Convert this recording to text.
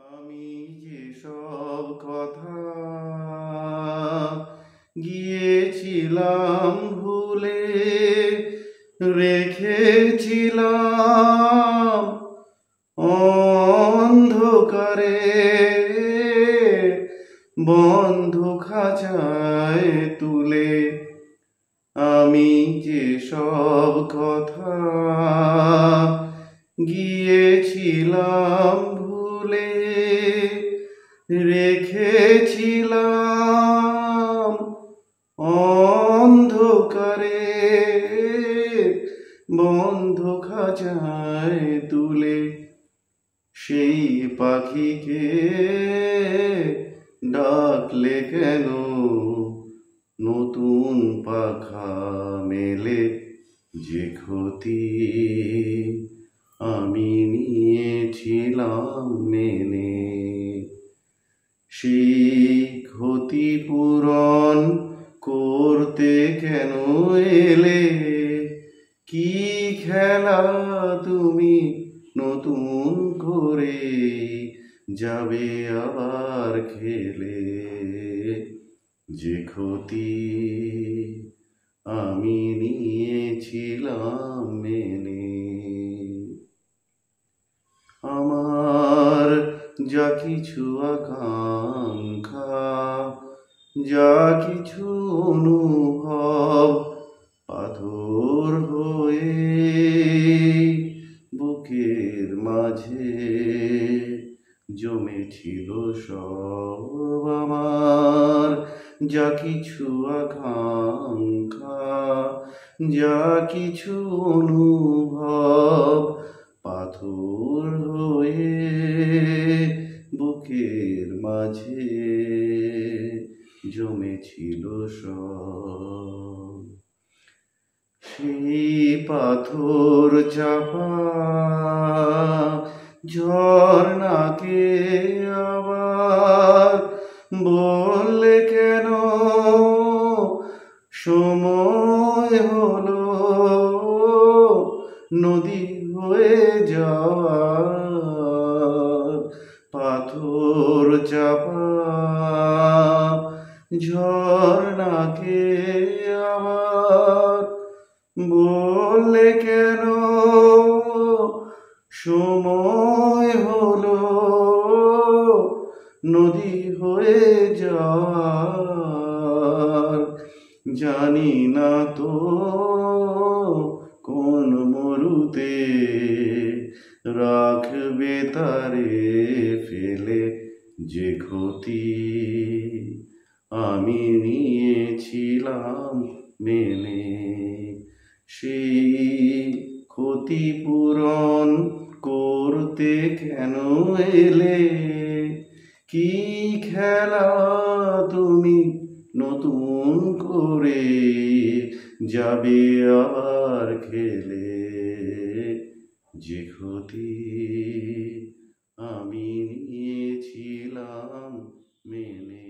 আমি যে সব কথা গিয়েছিলাম ভুলে রেখেছিলাম অন্ধকারে বন্ধ খাঁচায় তুলে। আমি যে সব কথা গিয়েছিলাম ভুলে রেখেছিলাম অন্ধকারে বন্ধ খাঁচায় তুলে। সেই পাখিকে ডাকলে কেন নতুন পাখা মেলে? যে ক্ষতি আমি নিয়েছিলাম মেনে, সেই ক্ষতিপূরণ করতে কেন এলে? কি খেলা তুমি নতুন করে যাবে আবার খেলে? যে ক্ষতি আমি নিয়েছিলাম মেনে। আমার যা কিছু আকাঙ্ক্ষা, যা কিছু অনুভব পাথর হয়ে বুকের মাঝে জমেছিল সব। আমার যা কিছু আকাঙ্ক্ষা, যা কিছু অনুভব পাথর হয়ে বুকের মাঝে জমেছিল সব। সেই পাথর চাপা ঝর্ণাকে আবার বললে কেন সময় হলো নদী হয়ে যাওয়ার? পাথর চাপা ঝর্ণাকে আবার বললে কেন সময় হলো নদী হয়ে যাওয়ার? জানি না তো কোন মরুতে রাখবে তারে ফেলে। যে ক্ষতি আমি নিয়েছিলাম মেনে, সেই ক্ষতিপূরণ করতে কেন এলে? কি খেলা তুমি নতুন করে যাবে আবার খেলে? যে ক্ষতি আমি নিয়েছিলাম মেনে।